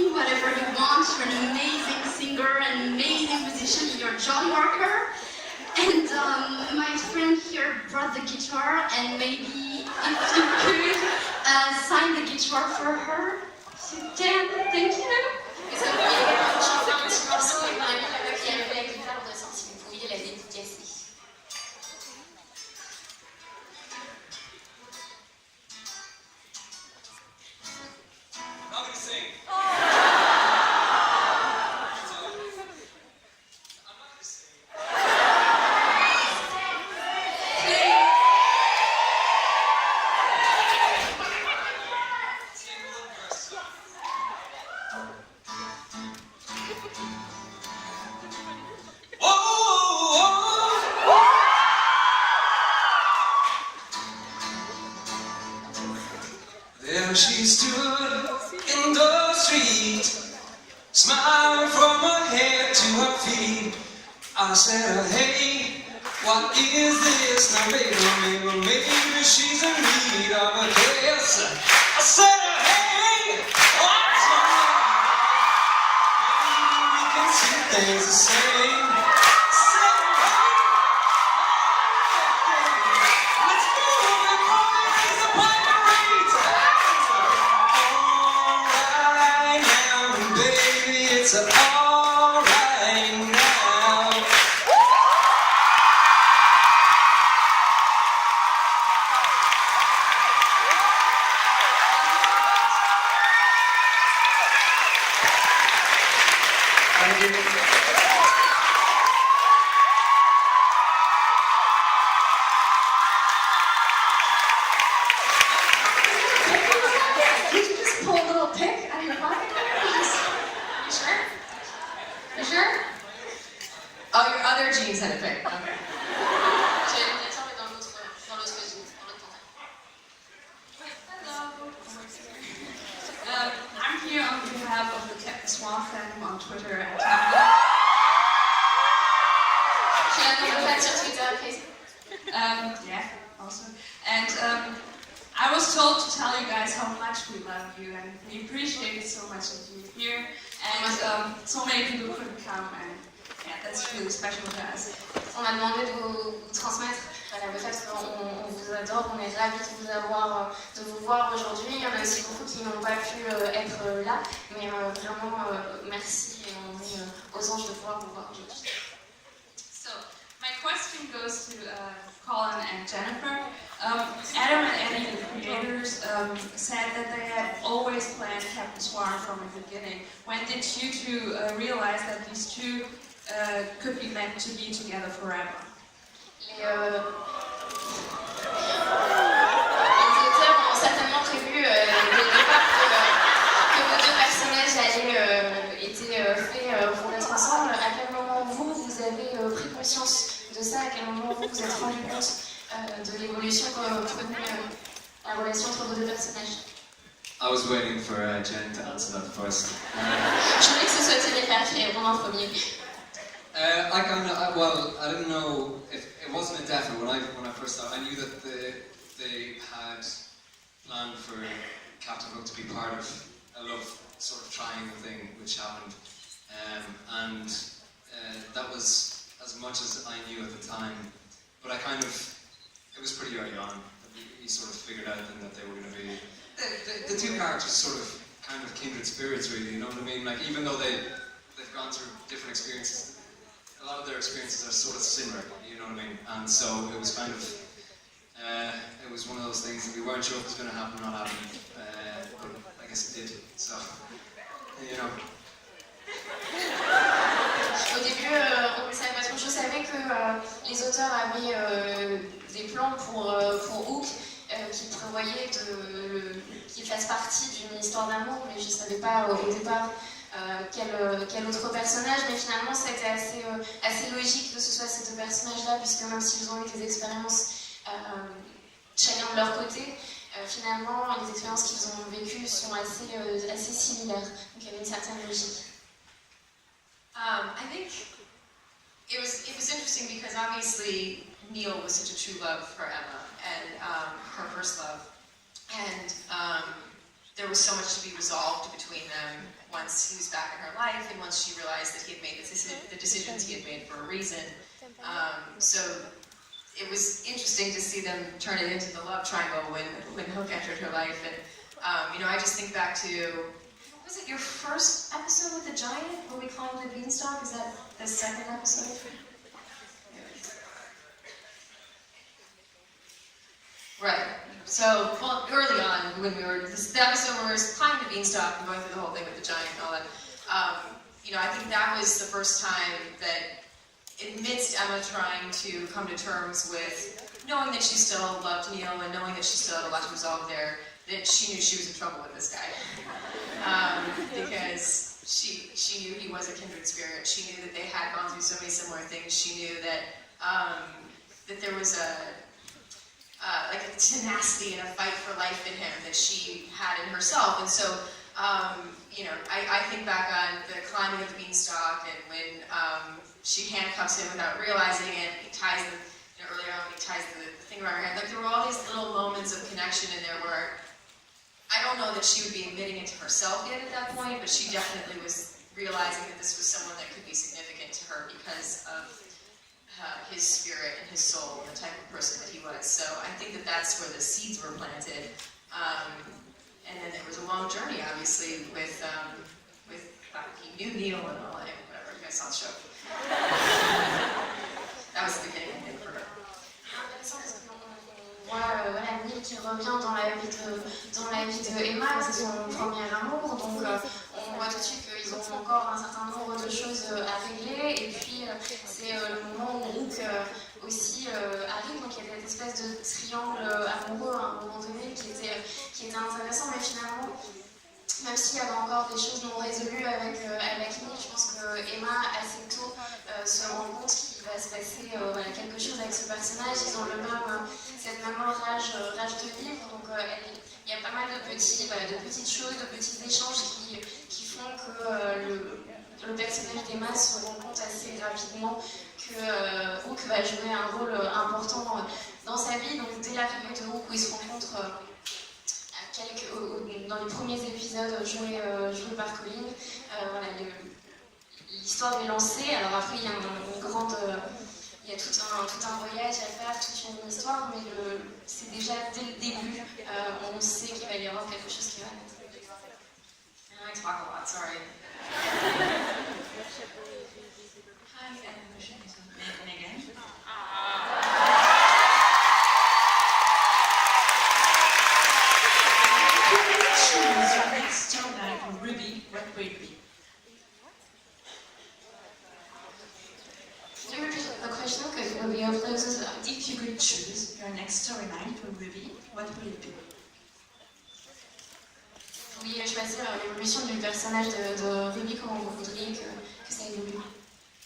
sing whatever you want. You're an amazing singer, an amazing musician. You're a jolly worker. And my friend here brought the guitar, and maybe if you could sign the guitar for her, if you can, thank you. Est-ce que vous pourriez également chanter un petit morceau et mon ami là-bas qui arrive avec la guitare, on descend si vous pouviez la dédicacer. I'm not gonna sing. There she stood in the street, smiling from her head to her feet. I said, hey, what is this? Now maybe she's in need of a kiss. I said, hey, what's wrong? Maybe we can see things the same. It's all right now. Thank you. Did you just pull a little pick out of your pocket? You sure? You sure? Oh, your other jeans had a pick. Okay. J'ai une lettre, mais dans l'autre jeans, dans l'autre pantalon. Hello. I'm here on behalf of the Captain Swan fandom on Twitter and Je suis là dans le chat sur Twitter et Facebook. yeah, also. And I was told to tell you guys how much we love you and we appreciate it so much that you're here. And so many people couldn't come, and yeah, that's really special to us. On m'a demandé de vous transmettre le fait qu'on vous adore, on est ravis de vous voir aujourd'hui. Il y en a aussi beaucoup qui n'ont pas pu être là, mais vraiment merci et on est aux anges de pouvoir vous voir aujourd'hui. So, my question goes to Colin and Jennifer. Adam and Eddie, the creators, said that they had always planned Captain Swan from the beginning. When did you two realize that these two could be meant to be together forever? Les auteurs ont certainement prévu dès le départ que vos deux personnages allaient être faits pour être ensemble. À quel moment vous avez pris conscience de ça? À quel moment vous vous êtes rendu compte de l'évolution que prenait la relation entre vos deux personnages? I was waiting for Jen to answer that first. Je voulais que ce soit Jennifer qui réponde en premier. I didn't know if it wasn't a definite when I first started. I knew that they had planned for Captain Hook to be part of a love sort of triangle thing, which happened, and that was as much as I knew at the time. But it was pretty early on that we sort of figured out then that they were going to be the two characters, sort of kind of kindred spirits, really. You know what I mean? Like even though they've gone through different experiences. A lot of their experiences are sort of similar, you know what I mean? And so it was kind of, it was one of those things that we weren't sure if it was going to happen or not happen, but I guess it did, so, you know. Au début, on ne savait pas trop. Je savais que les auteurs avaient des plans pour Hook qui prévoyaient qu'il fasse partie d'une histoire d'amour, mais je ne savais pas au départ quel autre personnage, mais finalement ça a été assez logique que ce soit ces deux personnages-là, puisque même s'ils ont eu des expériences chacun de leur côté, finalement les expériences qu'ils ont vécues sont assez similaires, donc il y avait une certaine logique. I think it was interesting because obviously Neil was such a true love for Emma and her first love, and there was so much to be resolved between them once he was back in her life and once she realized that he had made the decisions he had made for a reason. So it was interesting to see them turn it into the love triangle when Hook entered her life. And I just think back to, was it your first episode with the giant where we climbed the beanstalk? Is that the second episode? Right. So, well, early on, when we were, the episode where we were climbing the beanstalk and going through the whole thing with the giant and all that, I think that was the first time that, amidst Emma trying to come to terms with knowing that she still loved Neil and knowing that she still had a lot to resolve there, that she knew she was in trouble with this guy. Because she knew he was a kindred spirit. She knew that they had gone through so many similar things. She knew that that there was a tenacity and a fight for life in him that she had in herself. And so, I think back on the climbing of the beanstalk and when she handcuffs him without realizing it. He ties earlier on when he ties the thing around her head. Like, there were all these little moments of connection in there where I don't know that she would be admitting it to herself yet at that point, but she definitely was realizing that this was someone that could be significant to her because of his spirit and his soul and the type of person that he was. So I think that that's where the seeds were planted. And then there was a long journey, obviously, with he knew Neil and all that, whatever, you guys saw the show. That was the beginning, I think, for her. Voilà, Neil qui revient dans la vie de Emma, c'est son premier amour, donc on voit tout de suite qu'ils ont encore un certain nombre de choses à régler, et puis c'est le moment où Hook aussi arrive, donc il y a cette espèce de triangle amoureux à un moment donné qui était intéressant, mais finalement, même s'il y avait encore des choses non résolues avec Neil, je pense que Emma, assez tôt, se rend compte qu'il va se passer quelque chose avec ce personnage. Ils ont cette même rage de vivre, donc il y a pas mal de petites choses, de petits échanges qui font que le personnage d'Emma se rend compte assez rapidement que Hook va jouer un rôle important dans sa vie. Donc dès l'arrivée de Hook, où ils se rencontrent dans les premiers épisodes joués par Colin, l'histoire est lancée. Alors après il y a il y a tout un voyage à faire, toute une histoire, mais c'est déjà dès le début, on sait qu'il va y avoir quelque chose qui va naître. I talk a lot, sorry. Hi, Meghan. Choose your next storyline from Ruby. What will it be? Can you repeat the question? Because it will be up close. If you could choose your next storyline from Ruby, what will it be? Vous pourriez choisir l'évolution du personnage de Ruby, comment vous voudriez que ça évolue?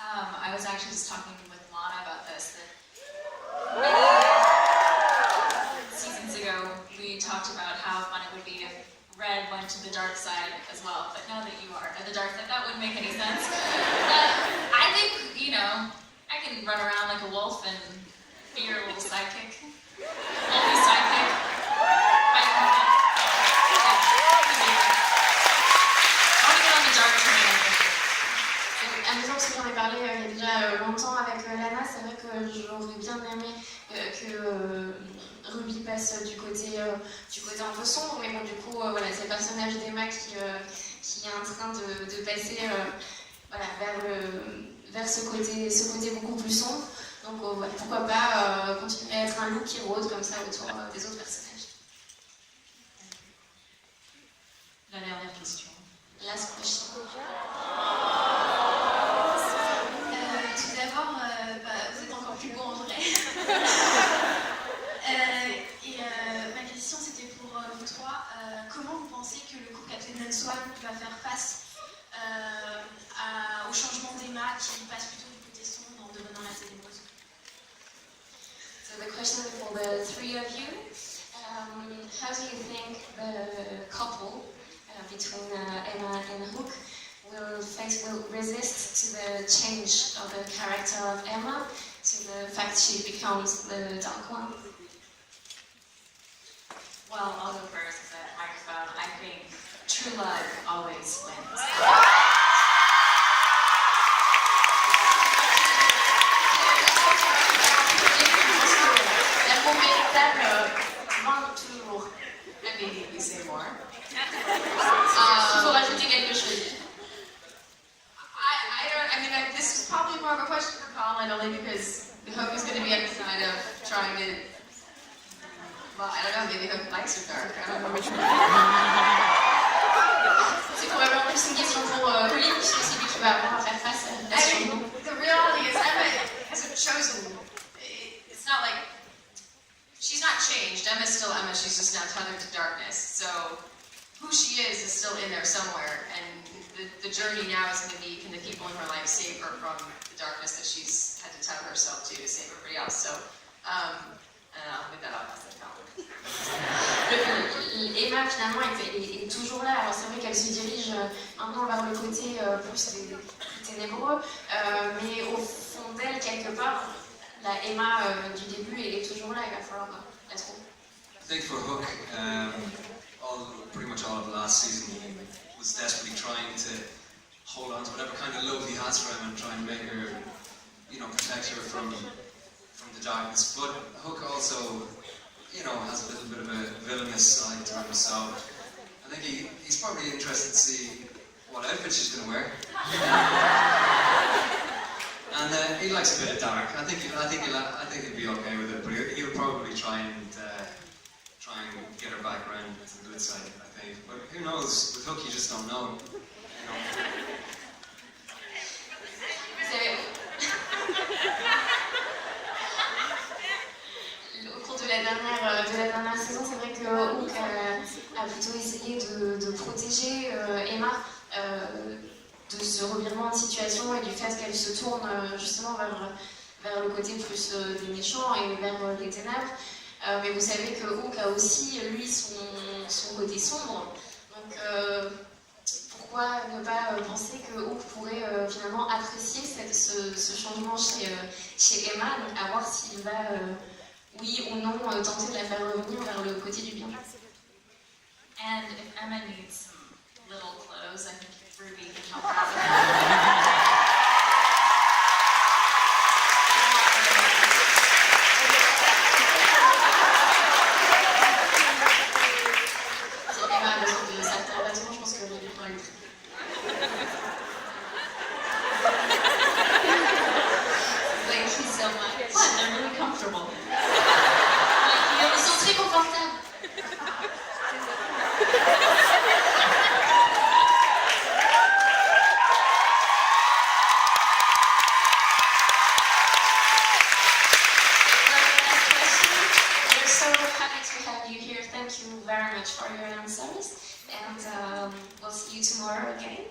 I was actually just talking with Lana about this, that seasons ago we talked about how fun it would be if Red went to the dark side as well, but now that you are at the dark side, that wouldn't make any sense. I think, I can run around like a wolf and be your little sidekick. Wolfie sidekick. Amusant parce que j'en ai parlé il y a déjà longtemps avec Lana, c'est vrai que j'aurais bien aimé que Ruby passe du côté un peu sombre, mais bon, du coup, c'est le personnage d'Emma qui est en train de passer vers ce côté beaucoup plus sombre. Donc pourquoi pas continuer à être un loup qui rôde comme ça autour des autres personnages. La dernière question. Last question. Tout d'abord, vous êtes encore plus beau en vrai. Ma question c'était pour vous trois. Comment vous pensez que le couple FairytalesIII va faire face au changement d'Emma qui passe plutôt du côté sombre en devenant la ténébreuse? So the question for the three of you, how do you think the couple between Emma and Hook will resist to the change of the character of Emma, to the fact she becomes the Dark One? Well, I'll go first as a microphone. I think true love always wins. L'amour véritable vend toujours. Maybe you say more. Il faut rajouter quelque chose. This is probably more of a question for Colin, only because Hook is going to be at the side of trying to. Well, I don't know. Maybe Hook likes her dark. I don't know which one. C'est probablement plus une question pour Colin, puisque c'est lui qui va avoir à faire face à I son mean, nom. the reality is Emma hasn't chosen. It's not like she's not changed. Emma's still Emma. She's just now tethered to darkness. So who she is still in there somewhere. And the journey now is going to be, can the people in her life save her from the darkness that she's had to tether herself to save everybody else. So with that, I'll pass it to Colin. Emma finalement est toujours là. Alors c'est vrai qu'elle se dirige maintenant vers le côté plus ténébreux, mais au fond d'elle, quelque part, la Emma du début, elle est toujours là. Il va falloir la trouver. I think for Hook, pretty much all of last season, he was desperately trying to hold on to whatever kind of love he has for him and try and make her, protect her from the darkness. But Hook also, has a little bit of a villainous side to him, so I think he's probably interested to see what outfit she's going to wear. And he likes a bit of dark. I think he'll be okay with it, but he'll probably try and get her back around to the good side, I think. But who knows? With Hook, you just don't know. Au cours de la dernière saison, c'est vrai que Hook a plutôt essayé de protéger Emma de ce revirement de situation et du fait qu'elle se tourne justement vers le côté plus des méchants et vers les ténèbres. Mais vous savez que Hook a aussi, lui, son côté sombre. Donc, pourquoi ne pas penser que Hook pourrait finalement apprécier ce changement chez Emma, donc à voir s'il va, oui ou non, tenter de la faire revenir vers le côté du bien. And if Emma needs some little clothes, I think Ruby can help her out with that. Si Emma a besoin de certains vêtements, je pense que Ruby pourra lui. Thank you so much. I'm really comfortable. Ils sont très confortables. We're so happy to have you here. Thank you very much for your answers, and we'll see you tomorrow again.